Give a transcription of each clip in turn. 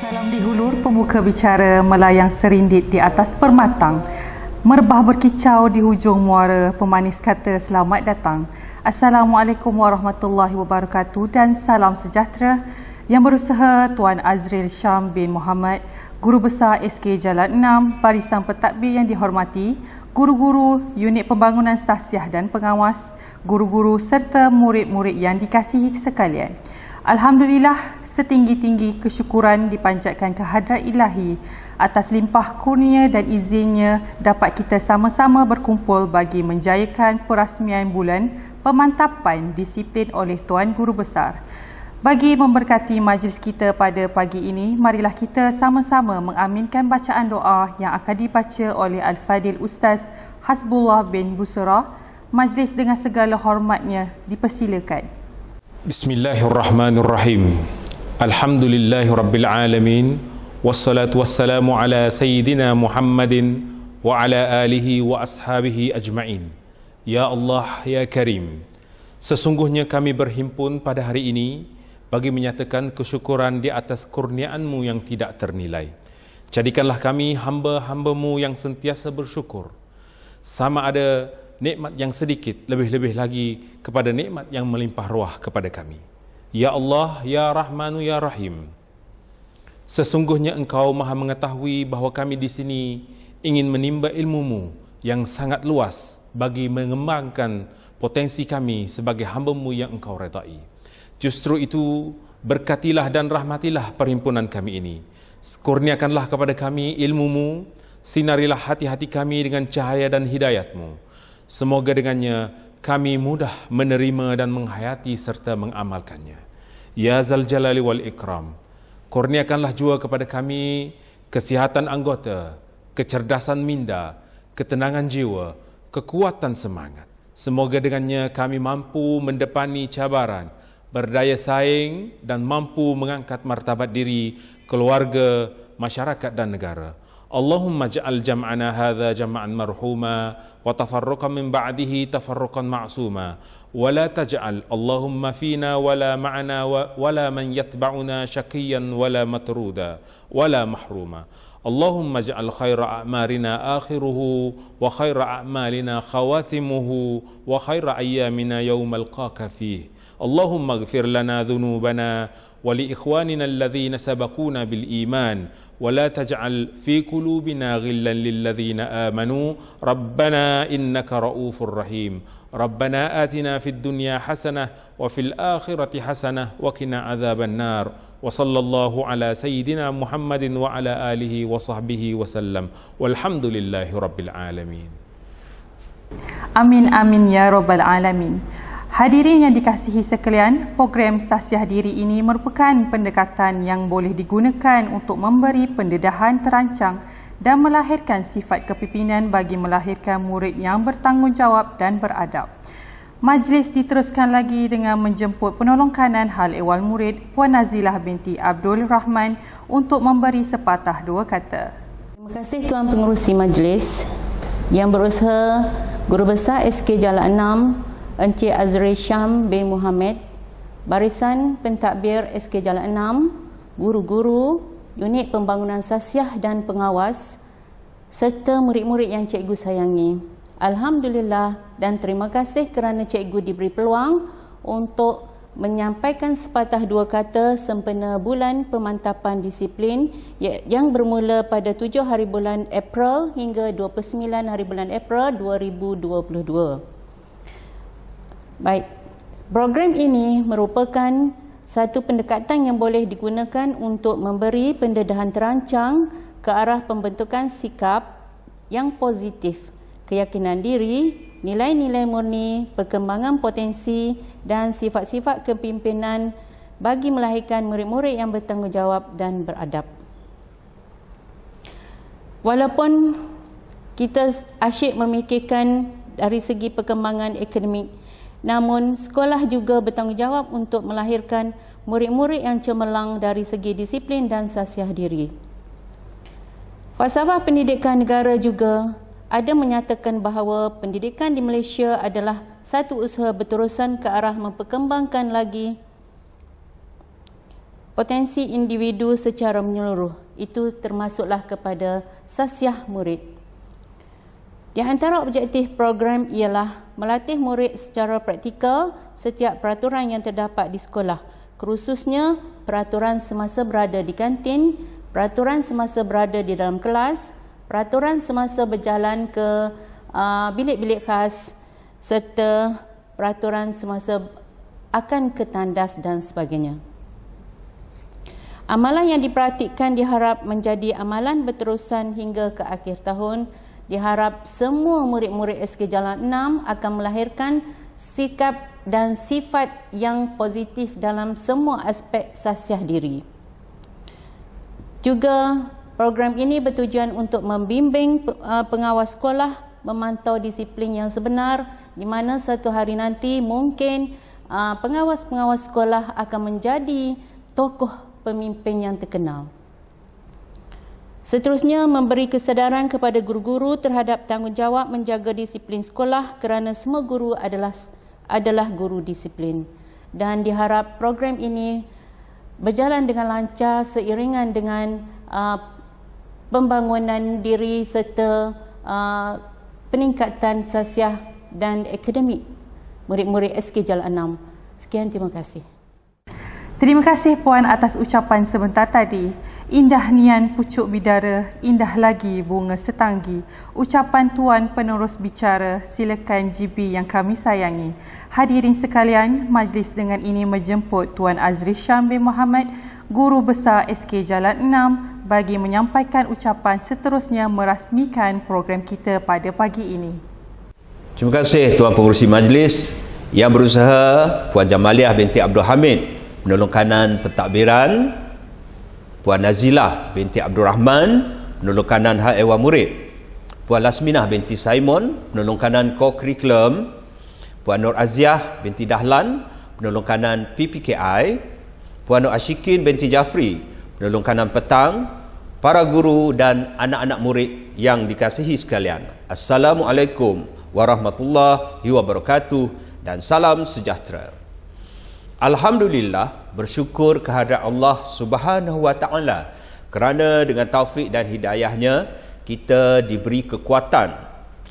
Salam di hulur, pemuka bicara melayang serindit di atas permatang. Merbah berkicau di hujung muara, pemanis kata selamat datang. Assalamualaikum warahmatullahi wabarakatuh dan salam sejahtera yang berusaha Tuan Azril Syam bin Muhammad, Guru Besar SK Jalan 6, barisan pentadbir yang dihormati, guru-guru unit pembangunan sahsiah dan pengawas, guru-guru serta murid-murid yang dikasihi sekalian. Alhamdulillah, setinggi-tinggi kesyukuran dipanjatkan kehadrat ilahi atas limpah kurnia dan izinnya dapat kita sama-sama berkumpul bagi menjayakan perasmian bulan pemantapan disiplin oleh Tuan Guru Besar. Bagi memberkati majlis kita pada pagi ini, marilah kita sama-sama mengaminkan bacaan doa yang akan dibaca oleh Al-Fadil Ustaz Hasbullah bin Busra. Majlis dengan segala hormatnya dipersilakan. Bismillahirrahmanirrahim. Alhamdulillahi Rabbil Alamin. Wassalatu wassalamu ala Sayyidina Muhammadin wa ala alihi wa ashabihi ajma'in. Ya Allah, Ya Karim, sesungguhnya kami berhimpun pada hari ini bagi menyatakan kesyukuran di atas kurniaan-Mu yang tidak ternilai. Jadikanlah kami hamba-hamba-Mu yang sentiasa bersyukur, sama ada nikmat yang sedikit, lebih-lebih lagi kepada nikmat yang melimpah ruah kepada kami. Ya Allah, Ya Rahmanu, Ya Rahim, sesungguhnya Engkau Maha mengetahui bahawa kami di sini ingin menimba ilmu-Mu yang sangat luas bagi mengembangkan potensi kami sebagai hamba-Mu yang Engkau redai. Justru itu, berkatilah dan rahmatilah perhimpunan kami ini. Kurniakanlah kepada kami ilmu-Mu, sinarilah hati-hati kami dengan cahaya dan hidayat-Mu. Semoga dengannya kami mudah menerima dan menghayati serta mengamalkannya. Ya Zal Jalali wal Ikram, kurniakanlah juga kepada kami kesihatan anggota, kecerdasan minda, ketenangan jiwa, kekuatan semangat. Semoga dengannya kami mampu mendepani cabaran, berdaya saing dan mampu mengangkat martabat diri, keluarga, masyarakat dan negara. Allahumma ja'al jam'ana hadha jam'an marhuma wa tafarruqan min ba'dihi tafarruqan ma'suma wa la taj'al Allahumma fina wala ma'ana wala man yatba'una syaqiyan wala matruda wala mahruma. Allahumma ja'al khaira a'marina akhiruhu wa khaira a'malina khawatimuhu wa khaira ayyamina yawma alqaka fih. Allahumma ighfir lana dhunubana wa li ikhwanina alladhina sabaquna bil iman ولا تجعل في قلوبنا غلا للذين آمنوا ربنا إنك رؤوف رحيم ربنا آتنا في الدنيا حسنة وفي الآخرة حسنة وقنا عذاب النار وصلى الله على سيدنا محمد وعلى آله وصحبه وسلم والحمد لله رب العالمين. Amin amin ya rabbal alamin. Hadirin yang dikasihi sekalian, program Sahsiah Diri ini merupakan pendekatan yang boleh digunakan untuk memberi pendedahan terancang dan melahirkan sifat kepimpinan bagi melahirkan murid yang bertanggungjawab dan beradab. Majlis diteruskan lagi dengan menjemput penolong kanan hal ehwal murid Puan Nazilah binti Abdul Rahman untuk memberi sepatah dua kata. Terima kasih Tuan Pengerusi Majlis yang berusaha Guru Besar SK Jalan 6 Encik Azril Syam bin Muhammad, barisan pentadbir SK Jalan 6, guru-guru unit pembangunan sahsiah dan pengawas serta murid-murid yang cikgu sayangi. Alhamdulillah dan terima kasih kerana cikgu diberi peluang untuk menyampaikan sepatah dua kata sempena bulan pemantapan disiplin yang bermula pada 7 hari bulan April hingga 29 hari bulan April 2022. Baik, program ini merupakan satu pendekatan yang boleh digunakan untuk memberi pendedahan terancang ke arah pembentukan sikap yang positif, keyakinan diri, nilai-nilai murni, perkembangan potensi dan sifat-sifat kepimpinan bagi melahirkan murid-murid yang bertanggungjawab dan beradab. Walaupun kita asyik memikirkan dari segi perkembangan akademik, namun sekolah juga bertanggungjawab untuk melahirkan murid-murid yang cemerlang dari segi disiplin dan sahsiah diri. Falsafah pendidikan negara juga ada menyatakan bahawa pendidikan di Malaysia adalah satu usaha berterusan ke arah memperkembangkan lagi potensi individu secara menyeluruh. Itu termasuklah kepada sasiah murid. Di antara objektif program ialah melatih murid secara praktikal setiap peraturan yang terdapat di sekolah, khususnya peraturan semasa berada di kantin, peraturan semasa berada di dalam kelas, peraturan semasa berjalan ke bilik-bilik khas, serta peraturan semasa akan ke tandas dan sebagainya. Amalan yang dipraktikkan diharap menjadi amalan berterusan hingga ke akhir tahun. Diharap semua murid-murid SK Jalan 6 akan melahirkan sikap dan sifat yang positif dalam semua aspek sasiah diri. Juga program ini bertujuan untuk membimbing pengawas sekolah memantau disiplin yang sebenar, di mana satu hari nanti mungkin pengawas-pengawas sekolah akan menjadi tokoh pemimpin yang terkenal. Seterusnya, memberi kesedaran kepada guru-guru terhadap tanggungjawab menjaga disiplin sekolah kerana semua guru adalah guru disiplin. Dan diharap program ini berjalan dengan lancar seiringan dengan pembangunan diri serta peningkatan sasiah dan akademik murid-murid SK Jalan 6. Sekian, terima kasih. Terima kasih Puan atas ucapan sebentar tadi. Indah nian pucuk bidara, indah lagi bunga setanggi. Ucapan Tuan penerus bicara, silakan GB yang kami sayangi. Hadirin sekalian, majlis dengan ini menjemput Tuan Azri Syam bin Muhammad, Guru Besar SK Jalan 6 bagi menyampaikan ucapan seterusnya merasmikan program kita pada pagi ini. Terima kasih Tuan Pengerusi Majlis yang berusaha, Puan Jamaliah binti Abdul Hamid, penolong kanan pentadbiran, Puan Nazilah binti Abdul Rahman, penolong kanan Hak Ehwal Murid, Puan Lasminah binti Simon, penolong kanan Co-Curriculum, Puan Nur Aziah binti Dahlan, penolong kanan PPKI, Puan Nur Ashikin binti Jafri, penolong kanan petang, para guru dan anak-anak murid yang dikasihi sekalian. Assalamualaikum warahmatullahi wabarakatuh dan salam sejahtera. Alhamdulillah, bersyukur kehadrat Allah Subhanahu wa taala kerana dengan taufik dan hidayahnya kita diberi kekuatan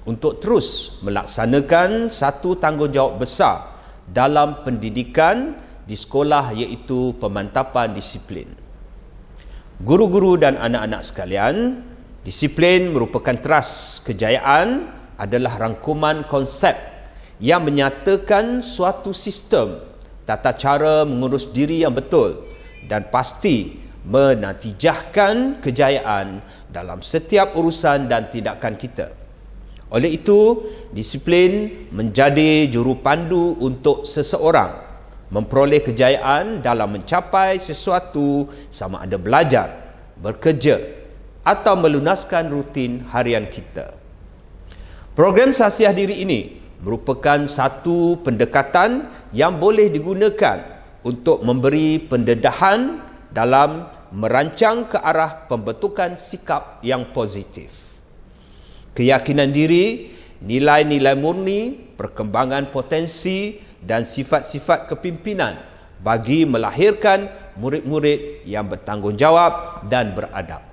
untuk terus melaksanakan satu tanggungjawab besar dalam pendidikan di sekolah, iaitu pemantapan disiplin. Guru-guru dan anak-anak sekalian, disiplin merupakan teras kejayaan adalah rangkuman konsep yang menyatakan suatu sistem tata cara mengurus diri yang betul dan pasti menatijahkan kejayaan dalam setiap urusan dan tindakan kita. Oleh itu, disiplin menjadi juru pandu untuk seseorang memperoleh kejayaan dalam mencapai sesuatu, sama ada belajar, bekerja atau melunaskan rutin harian kita. Program sasiah diri ini merupakan satu pendekatan yang boleh digunakan untuk memberi pendedahan dalam merancang ke arah pembentukan sikap yang positif. Keyakinan diri, nilai-nilai murni, perkembangan potensi dan sifat-sifat kepimpinan bagi melahirkan murid-murid yang bertanggungjawab dan beradab.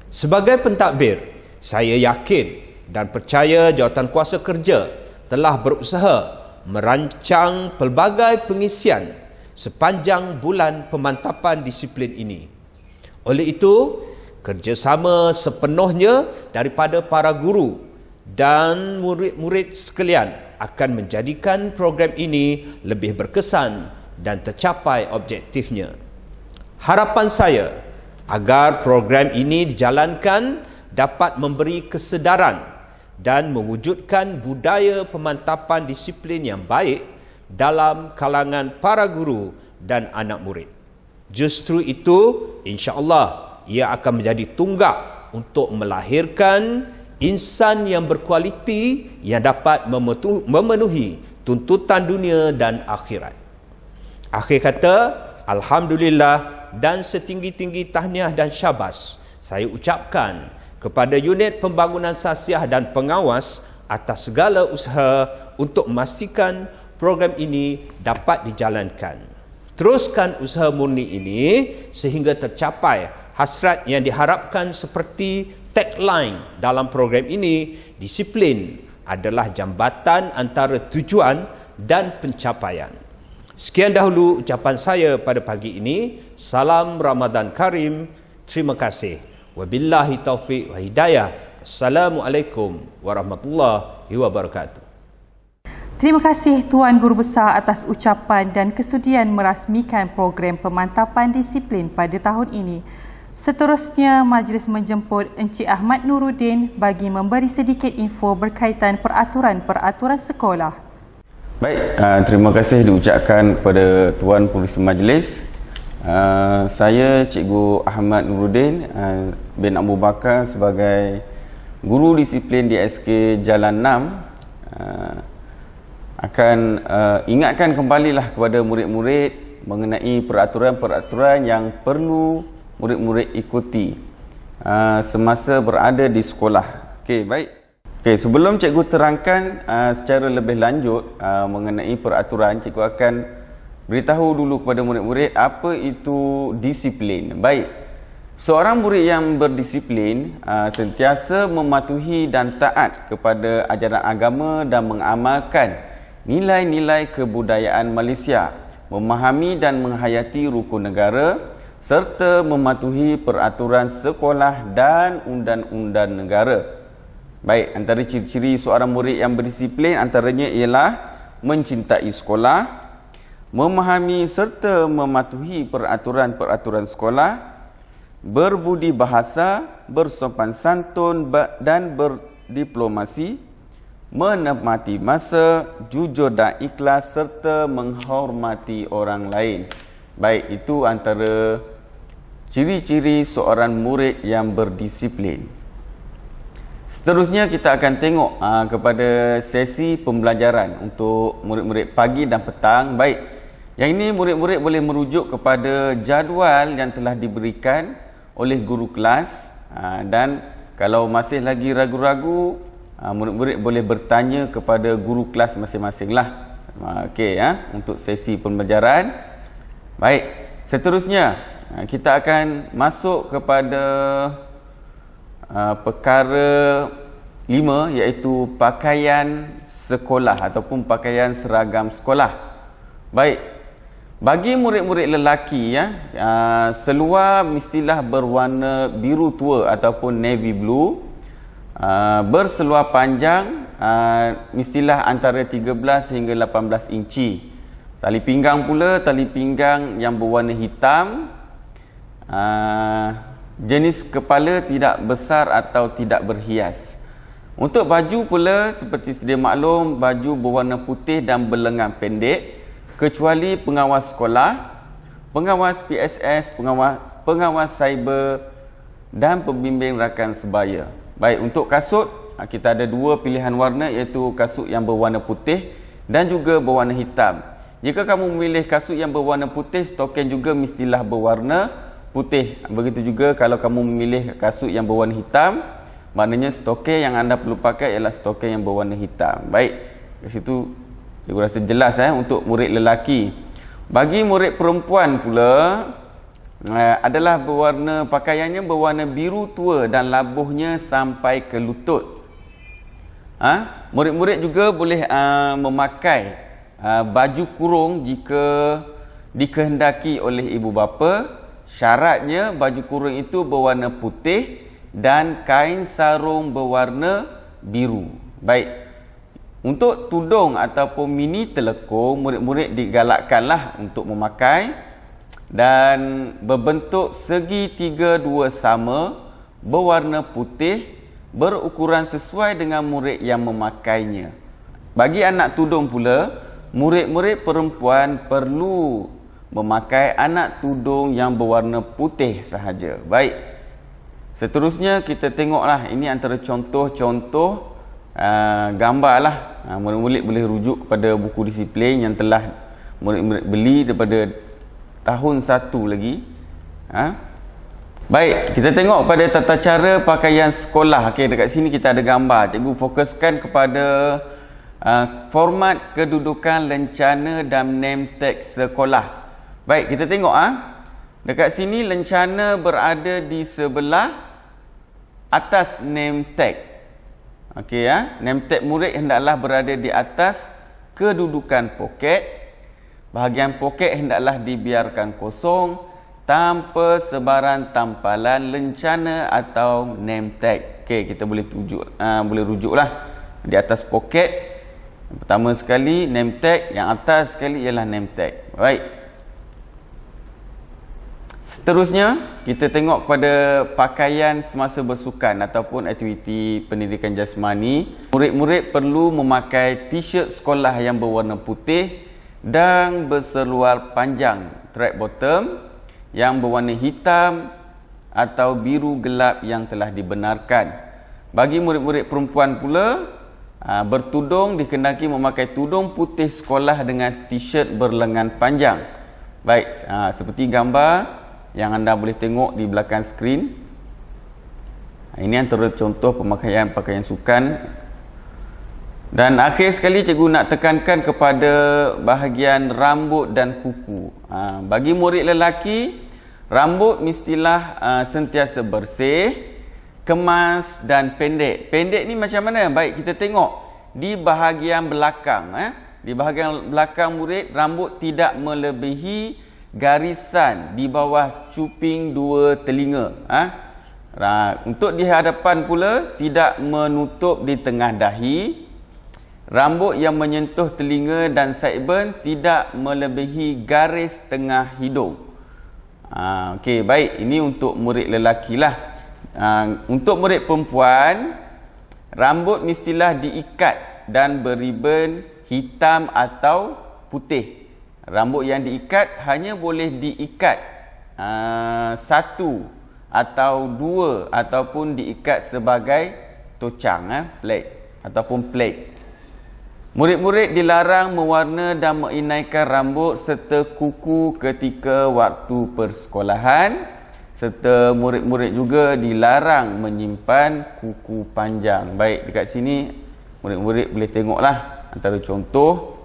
Sebagai pentadbir, saya yakin dan percaya Jawatankuasa Kerja telah berusaha merancang pelbagai pengisian sepanjang bulan pemantapan disiplin ini. Oleh itu, kerjasama sepenuhnya daripada para guru dan murid-murid sekalian akan menjadikan program ini lebih berkesan dan tercapai objektifnya. Harapan saya agar program ini dijalankan dapat memberi kesedaran dan mewujudkan budaya pemantapan disiplin yang baik dalam kalangan para guru dan anak murid. Justru itu, insya-Allah, ia akan menjadi tunggak untuk melahirkan insan yang berkualiti yang dapat memenuhi tuntutan dunia dan akhirat. Akhir kata, alhamdulillah dan setinggi-tinggi tahniah dan syabas saya ucapkan kepada unit pembangunan sasiah dan pengawas atas segala usaha untuk memastikan program ini dapat dijalankan. Teruskan usaha murni ini sehingga tercapai hasrat yang diharapkan seperti tagline dalam program ini, disiplin adalah jambatan antara tujuan dan pencapaian. Sekian dahulu ucapan saya pada pagi ini. Salam Ramadan Karim. Terima kasih. Wabillahi taufiq wa hidayah. Assalamualaikum warahmatullahi wabarakatuh. Terima kasih Tuan Guru Besar atas ucapan dan kesudian merasmikan program pemantapan disiplin pada tahun ini. Seterusnya, majlis menjemput Encik Ahmad Nuruddin bagi memberi sedikit info berkaitan peraturan-peraturan sekolah. Baik, terima kasih diucapkan kepada Tuan Pengerusi Majlis. Saya Cikgu Ahmad Nuruddin bin Abu Bakar sebagai Guru Disiplin di SK Jalan 6 akan ingatkan kembalilah kepada murid-murid mengenai peraturan-peraturan yang perlu murid-murid ikuti semasa berada di sekolah. Okey, baik. Okey, sebelum cikgu terangkan secara lebih lanjut mengenai peraturan, cikgu akan beritahu dulu kepada murid-murid apa itu disiplin. Baik. Seorang murid yang berdisiplin sentiasa mematuhi dan taat kepada ajaran agama dan mengamalkan nilai-nilai kebudayaan Malaysia, memahami dan menghayati rukun negara serta mematuhi peraturan sekolah dan undang-undang negara. Baik, antara ciri-ciri seorang murid yang berdisiplin antaranya ialah mencintai sekolah, memahami serta mematuhi peraturan-peraturan sekolah, berbudi bahasa, bersopan santun dan berdiplomasi, menepati masa, jujur dan ikhlas serta menghormati orang lain. Baik, itu antara ciri-ciri seorang murid yang berdisiplin. Seterusnya kita akan tengok kepada sesi pembelajaran untuk murid-murid pagi dan petang. Baik, yang ini murid-murid boleh merujuk kepada jadual yang telah diberikan oleh guru kelas, dan kalau masih lagi ragu-ragu, murid-murid boleh bertanya kepada guru kelas masing-masing lah. Okey, untuk sesi pembelajaran. Baik, seterusnya kita akan masuk kepada perkara 5, iaitu pakaian sekolah ataupun pakaian seragam sekolah. Baik, bagi murid-murid lelaki seluar mestilah berwarna biru tua ataupun navy blue. Berseluar panjang mestilah antara 13 hingga 18 inci. Tali pinggang pula tali pinggang yang berwarna hitam. Jenis kepala tidak besar atau tidak berhias. Untuk baju pula seperti sedia maklum, baju berwarna putih dan berlengan pendek, kecuali pengawas sekolah, pengawas PSS, pengawas cyber dan pembimbing rakan sebaya. Baik, untuk kasut kita ada dua pilihan warna, iaitu kasut yang berwarna putih dan juga berwarna hitam. Jika kamu memilih kasut yang berwarna putih, stoken juga mestilah berwarna putih. Begitu juga kalau kamu memilih kasut yang berwarna hitam, maknanya stoken yang anda perlu pakai ialah stoken yang berwarna hitam. Baik, di situ saya rasa jelas untuk murid lelaki. Bagi murid perempuan pula adalah pakaiannya berwarna biru tua dan labuhnya sampai ke lutut. Murid-murid juga boleh memakai baju kurung jika dikehendaki oleh ibu bapa. Syaratnya baju kurung itu berwarna putih dan kain sarung berwarna biru. Baik. Untuk tudung ataupun mini telekung, murid-murid digalakkanlah untuk memakai dan berbentuk segitiga dua sama, berwarna putih, berukuran sesuai dengan murid yang memakainya. Bagi anak tudung pula, murid-murid perempuan perlu memakai anak tudung yang berwarna putih sahaja. Baik. Seterusnya kita tengoklah, ini antara contoh-contoh gambar lah. Murid-murid boleh rujuk kepada buku disiplin yang telah murid-murid beli daripada tahun 1 lagi. Baik, kita tengok pada tata cara pakaian sekolah. Okey, dekat sini kita ada gambar. Cikgu fokuskan kepada format kedudukan lencana dan name tag sekolah. Baik, kita tengok dekat sini lencana berada di sebelah atas name tag. Okey name tag murid hendaklah berada di atas kedudukan poket. Bahagian poket hendaklah dibiarkan kosong tanpa sebaran tampalan lencana atau name tag. Okey, kita boleh rujuklah di atas poket. Yang pertama sekali name tag, yang atas sekali ialah name tag. Baik. Seterusnya, kita tengok kepada pakaian semasa bersukan ataupun aktiviti pendidikan jasmani. Murid-murid perlu memakai t-shirt sekolah yang berwarna putih dan berseluar panjang track bottom yang berwarna hitam atau biru gelap yang telah dibenarkan. Bagi murid-murid perempuan pula, bertudung dikehendaki memakai tudung putih sekolah dengan t-shirt berlengan panjang. Baik, seperti gambar yang anda boleh tengok di belakang skrin. Ini antara contoh pakaian sukan. Dan akhir sekali cikgu nak tekankan kepada bahagian rambut dan kuku. Bagi murid lelaki, rambut mestilah sentiasa bersih, kemas dan pendek. Pendek ni macam mana? Baik, kita tengok di bahagian belakang. Di bahagian belakang murid, rambut tidak melebihi garisan di bawah cuping dua telinga. Untuk di hadapan pula tidak menutup di tengah dahi. Rambut yang menyentuh telinga dan sideburn tidak melebihi garis tengah hidung. Okey, baik, ini untuk murid lelaki lah. Untuk murid perempuan, rambut mestilah diikat dan beriban hitam atau putih. Rambut yang diikat hanya boleh diikat satu atau dua ataupun diikat sebagai tocang, plate ataupun plate. Murid-murid dilarang mewarna dan menginaikan rambut serta kuku ketika waktu persekolahan, serta murid-murid juga dilarang menyimpan kuku panjang. Baik, dekat sini murid-murid boleh tengoklah antara contoh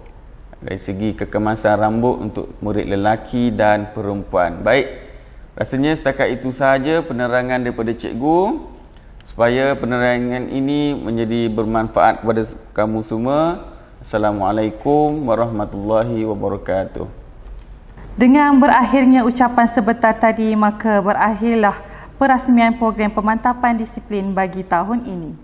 dari segi kekemasan rambut untuk murid lelaki dan perempuan. Baik, rasanya setakat itu sahaja penerangan daripada cikgu, supaya penerangan ini menjadi bermanfaat kepada kamu semua. Assalamualaikum warahmatullahi wabarakatuh. Dengan berakhirnya ucapan sebentar tadi, maka berakhirlah perasmian program pemantapan disiplin bagi tahun ini.